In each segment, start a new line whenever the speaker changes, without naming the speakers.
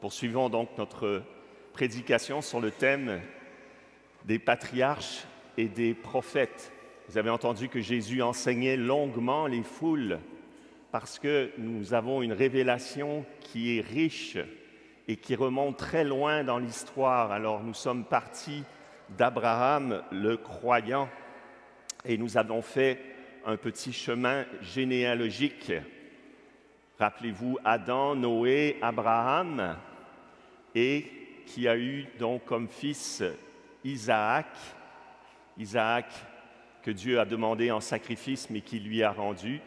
Poursuivons donc notre prédication sur le thème des patriarches et des prophètes. Vous avez entendu que Jésus enseignait longuement les foules parce que nous avons une révélation qui est riche et qui remonte très loin dans l'histoire. Alors nous sommes partis d'Abraham le croyant et nous avons fait un petit chemin généalogique. Rappelez-vous Adam, Noé, Abraham, et qui a eu donc comme fils Isaac que Dieu a demandé en sacrifice mais qui lui a rendu,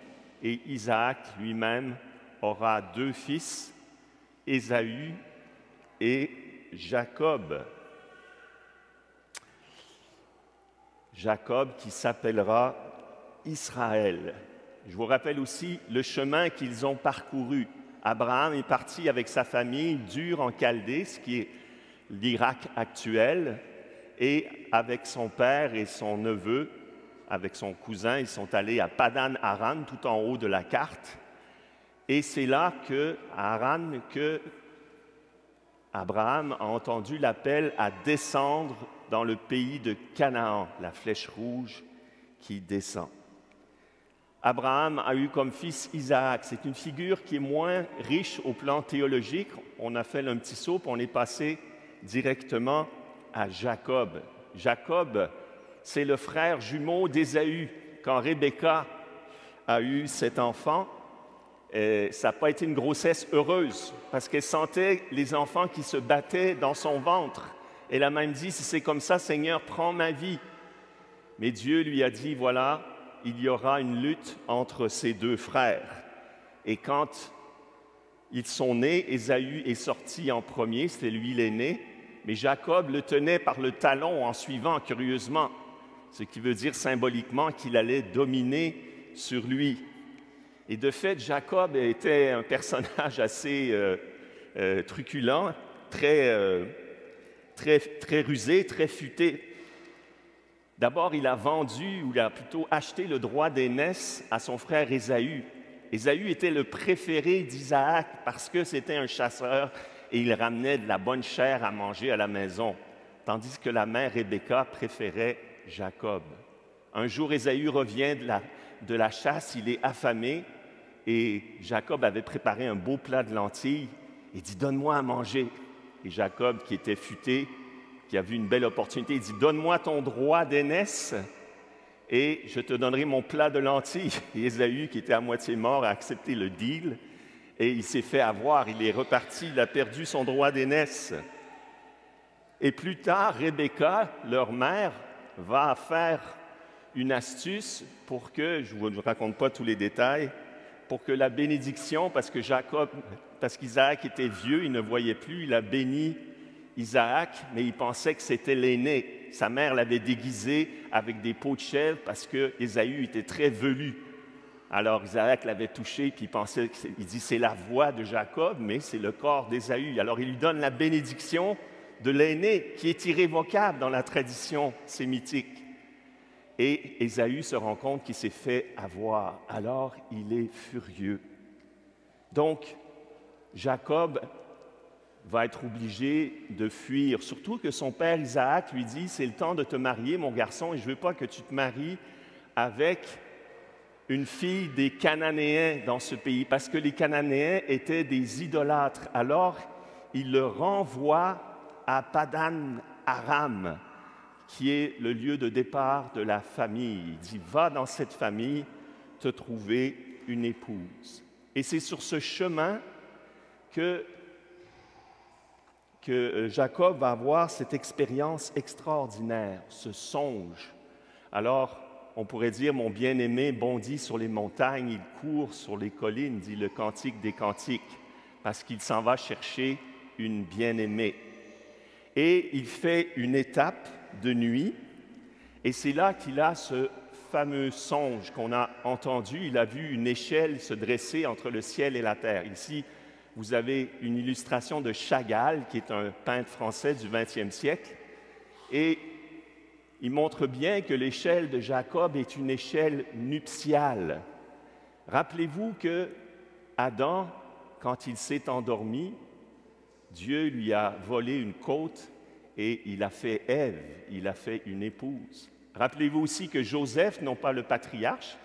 et Isaac lui-même aura deux fils, Ésaü et Jacob. Jacob qui s'appellera Israël. Je vous rappelle aussi le chemin qu'ils ont parcouru. Abraham est parti avec sa famille d'Ur en Chaldée, ce qui est l'Irak actuel, et avec son père et son neveu, avec son cousin, ils sont allés à Padan Aram, tout en haut de la carte. Et c'est là à Haran que Abraham a entendu l'appel à descendre dans le pays de Canaan, la flèche rouge qui descend. Abraham a eu comme fils Isaac. C'est une figure qui est moins riche au plan théologique. On a fait un petit saut, puis on est passé directement à Jacob. Jacob, c'est le frère jumeau d'Ésaü. Quand Rebecca a eu cet enfant, ça n'a pas été une grossesse heureuse parce qu'elle sentait les enfants qui se battaient dans son ventre. Elle a même dit, si c'est comme ça, Seigneur, prends ma vie. Mais Dieu lui a dit, voilà, il y aura une lutte entre ces deux frères. Et quand ils sont nés, Ésaü est sorti en premier, c'était lui l'aîné, mais Jacob le tenait par le talon en suivant curieusement, ce qui veut dire symboliquement qu'il allait dominer sur lui. Et de fait, Jacob était un personnage assez truculent, très rusé, très futé. D'abord, il a vendu, ou il a plutôt acheté le droit d'aînesse à son frère Ésaü. Ésaü était le préféré d'Isaac parce que c'était un chasseur et il ramenait de la bonne chair à manger à la maison, tandis que la mère Rebecca préférait Jacob. Un jour, Ésaü revient de la chasse, il est affamé et Jacob avait préparé un beau plat de lentilles et dit « Donne-moi à manger ». Et Jacob, qui était futé, qui a vu une belle opportunité, il dit « Donne-moi ton droit d'aînesse et je te donnerai mon plat de lentilles. » Et Ésaü, qui était à moitié mort, a accepté le deal et il s'est fait avoir. Il est reparti, il a perdu son droit d'aînesse. Et plus tard, Rebecca, leur mère, va faire une astuce pour que, je ne vous raconte pas tous les détails, pour que la bénédiction, parce qu'Isaac était vieux, il ne voyait plus, il a béni Isaac, mais il pensait que c'était l'aîné. Sa mère l'avait déguisé avec des peaux de chèvre parce que Ésaü était très velu. Alors Isaac l'avait touché, puis il dit c'est la voix de Jacob, mais c'est le corps d'Ésaü. Alors il lui donne la bénédiction de l'aîné qui est irrévocable dans la tradition sémitique. Et Ésaü se rend compte qu'il s'est fait avoir. Alors il est furieux. Donc Jacob va être obligé de fuir, surtout que son père Isaac lui dit « C'est le temps de te marier, mon garçon, et je ne veux pas que tu te maries avec une fille des Cananéens dans ce pays, parce que les Cananéens étaient des idolâtres. » Alors, il le renvoie à Padan Aram, qui est le lieu de départ de la famille. Il dit « Va dans cette famille te trouver une épouse. » Et c'est sur ce chemin que Jacob va avoir cette expérience extraordinaire, ce songe. Alors, on pourrait dire, mon bien-aimé bondit sur les montagnes, il court sur les collines, dit le Cantique des Cantiques, parce qu'il s'en va chercher une bien-aimée. Et il fait une étape de nuit, et c'est là qu'il a ce fameux songe qu'on a entendu. Il a vu une échelle se dresser entre le ciel et la terre. Ici, vous avez une illustration de Chagall, qui est un peintre français du XXe siècle, et il montre bien que l'échelle de Jacob est une échelle nuptiale. Rappelez-vous que Adam, quand il s'est endormi, Dieu lui a volé une côte et il a fait Ève, il a fait une épouse. Rappelez-vous aussi que Joseph, non pas le patriarche,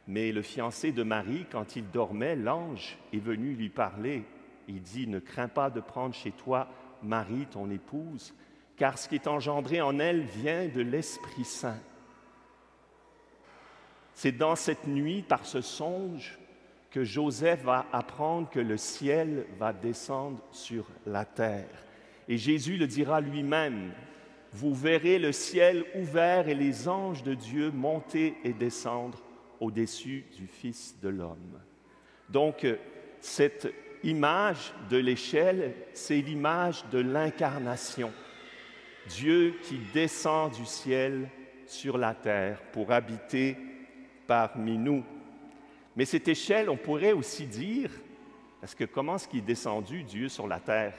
mais le fiancé de Marie, quand il dormait, l'ange est venu lui parler. Il dit « Ne crains pas de prendre chez toi Marie, ton épouse, car ce qui est engendré en elle vient de l'Esprit Saint. » C'est dans cette nuit, par ce songe, que Joseph va apprendre que le ciel va descendre sur la terre. Et Jésus le dira lui-même, « Vous verrez le ciel ouvert et les anges de Dieu monter et descendre au-dessus du Fils de l'homme. » Donc, cette image de l'échelle, c'est l'image de l'incarnation. Dieu qui descend du ciel sur la terre pour habiter parmi nous. Mais cette échelle, on pourrait aussi dire, parce que comment est-ce qu'il est descendu, Dieu, sur la terre?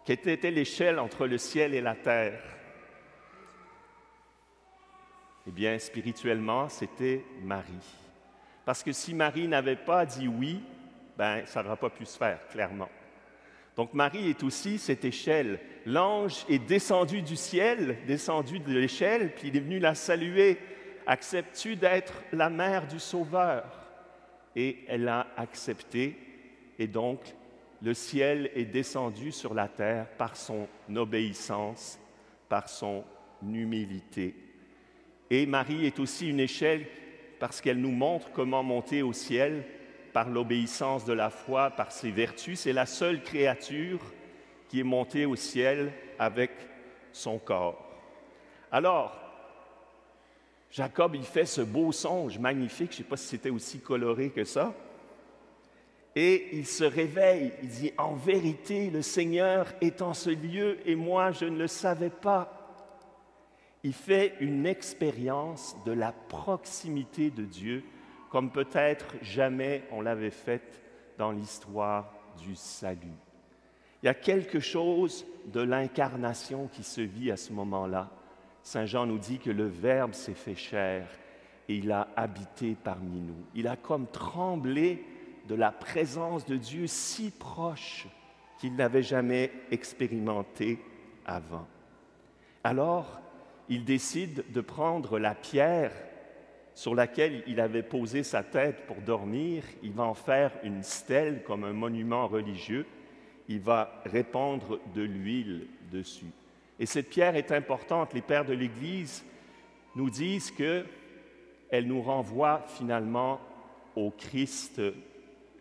Quelle était l'échelle entre le ciel et la terre? Eh bien, spirituellement, c'était Marie. Parce que si Marie n'avait pas dit oui, ben, ça n'aurait pas pu se faire, clairement. Donc, Marie est aussi cette échelle. L'ange est descendu du ciel, descendu de l'échelle, puis il est venu la saluer. « Acceptes-tu d'être la mère du Sauveur? » Et elle a accepté, et donc le ciel est descendu sur la terre par son obéissance, par son humilité. Et Marie est aussi une échelle parce qu'elle nous montre comment monter au ciel par l'obéissance de la foi, par ses vertus. C'est la seule créature qui est montée au ciel avec son corps. Alors, Jacob, il fait ce beau songe magnifique, je ne sais pas si c'était aussi coloré que ça, et il se réveille, il dit « En vérité, le Seigneur est en ce lieu et moi, je ne le savais pas. » Il fait une expérience de la proximité de Dieu comme peut-être jamais on l'avait faite dans l'histoire du salut. Il y a quelque chose de l'incarnation qui se vit à ce moment-là. Saint Jean nous dit que le Verbe s'est fait chair et il a habité parmi nous. Il a comme tremblé de la présence de Dieu si proche qu'il n'avait jamais expérimenté avant. Alors, il décide de prendre la pierre sur laquelle il avait posé sa tête pour dormir. Il va en faire une stèle comme un monument religieux. Il va répandre de l'huile dessus. Et cette pierre est importante. Les pères de l'Église nous disent qu'elle nous renvoie finalement au Christ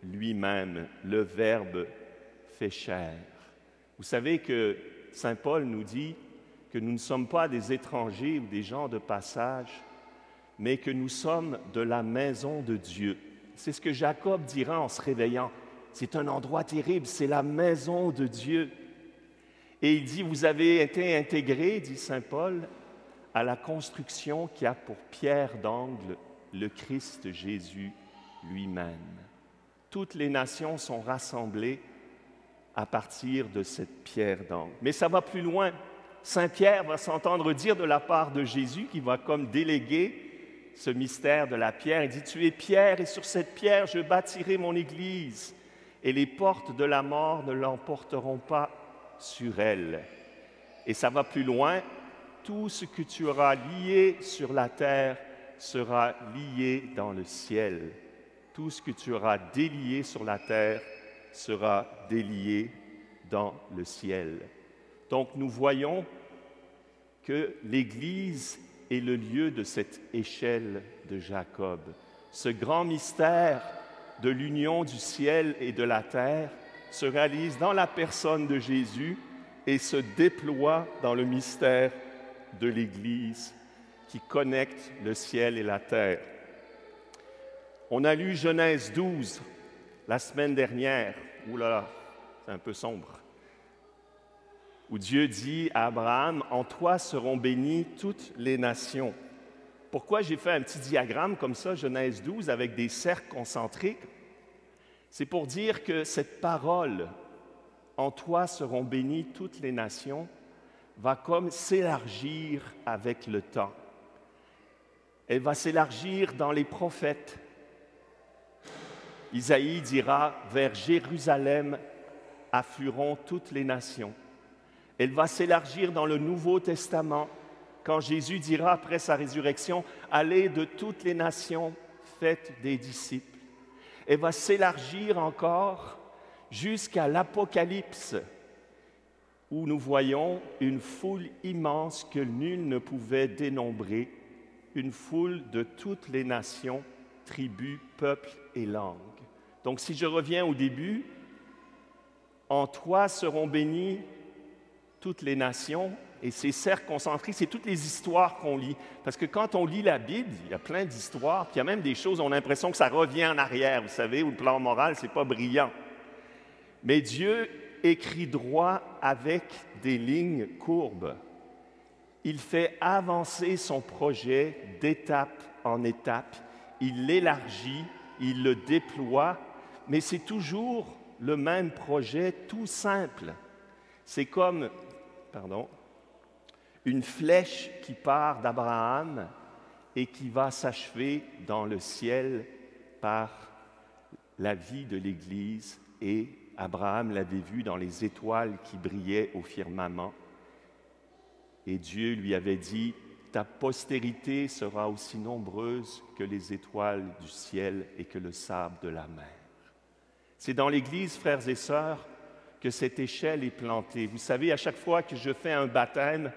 lui-même, le Verbe fait chair. Vous savez que Saint Paul nous dit que nous ne sommes pas des étrangers ou des gens de passage, mais que nous sommes de la maison de Dieu. C'est ce que Jacob dira en se réveillant. C'est un endroit terrible, c'est la maison de Dieu. Et il dit, vous avez été intégrés, dit Saint Paul, à la construction qui a pour pierre d'angle le Christ Jésus lui-même. Toutes les nations sont rassemblées à partir de cette pierre d'angle. Mais ça va plus loin. Saint Pierre va s'entendre dire de la part de Jésus, qui va comme déléguer ce mystère de la pierre. Il dit, tu es pierre et sur cette pierre je bâtirai mon Église et les portes de la mort ne l'emporteront pas sur elle. Et ça va plus loin, tout ce que tu auras lié sur la terre sera lié dans le ciel. Tout ce que tu auras délié sur la terre sera délié dans le ciel. Donc nous voyons que l'Église est le lieu de cette échelle de Jacob. Ce grand mystère de l'union du ciel et de la terre se réalise dans la personne de Jésus et se déploie dans le mystère de l'Église qui connecte le ciel et la terre. On a lu Genèse 12 la semaine dernière. Ouh là là, c'est un peu sombre. Où Dieu dit à Abraham, « En toi seront bénies toutes les nations. » Pourquoi j'ai fait un petit diagramme comme ça, Genèse 12, avec des cercles concentriques? C'est pour dire que cette parole, « En toi seront bénies toutes les nations », va comme s'élargir avec le temps. Elle va s'élargir dans les prophètes. Isaïe dira, « Vers Jérusalem, afflueront toutes les nations. Elle va s'élargir dans le Nouveau Testament, quand Jésus dira après sa résurrection, « Allez de toutes les nations, faites des disciples ». Elle va s'élargir encore jusqu'à l'Apocalypse, où nous voyons une foule immense que nul ne pouvait dénombrer, une foule de toutes les nations, tribus, peuples et langues. Donc si je reviens au début, en toi seront bénies toutes les nations, et ces cercles concentriques, c'est toutes les histoires qu'on lit. Parce que quand on lit la Bible, il y a plein d'histoires, puis il y a même des choses, on a l'impression que ça revient en arrière, vous savez, où le plan moral, c'est pas brillant. Mais Dieu écrit droit avec des lignes courbes. Il fait avancer son projet d'étape en étape. Il l'élargit, il le déploie, mais c'est toujours le même projet tout simple. C'est comme, une flèche qui part d'Abraham et qui va s'achever dans le ciel par la vie de l'Église. Et Abraham l'avait vu dans les étoiles qui brillaient au firmament. Et Dieu lui avait dit, « Ta postérité sera aussi nombreuse que les étoiles du ciel et que le sable de la mer. » C'est dans l'Église, frères et sœurs, que cette échelle est plantée. Vous savez, à chaque fois que je fais un baptême,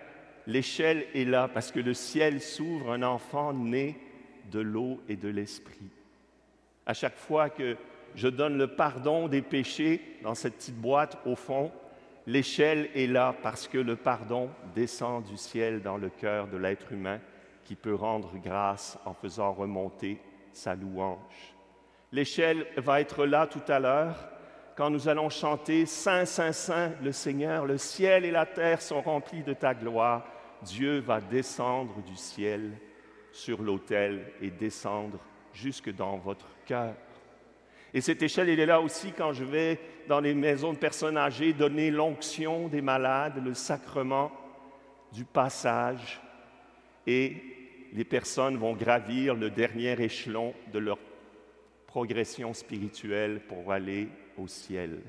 l'échelle est là parce que le ciel s'ouvre, un enfant né de l'eau et de l'esprit. À chaque fois que je donne le pardon des péchés dans cette petite boîte au fond, l'échelle est là parce que le pardon descend du ciel dans le cœur de l'être humain qui peut rendre grâce en faisant remonter sa louange. L'échelle va être là tout à l'heure quand nous allons chanter « Saint, Saint, Saint, le Seigneur, le ciel et la terre sont remplis de ta gloire ». Dieu va descendre du ciel sur l'autel et descendre jusque dans votre cœur. Et cette échelle, elle est là aussi quand je vais dans les maisons de personnes âgées donner l'onction des malades, le sacrement du passage. Et les personnes vont gravir le dernier échelon de leur progression spirituelle pour aller au ciel.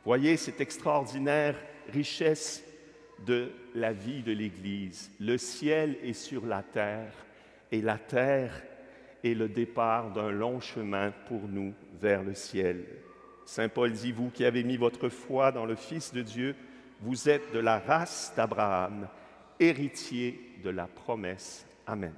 Voyez cette extraordinaire richesse de la vie de l'Église. Le ciel est sur la terre et la terre est le départ d'un long chemin pour nous vers le ciel. Saint Paul dit, vous qui avez mis votre foi dans le Fils de Dieu, vous êtes de la race d'Abraham, héritier de la promesse. Amen.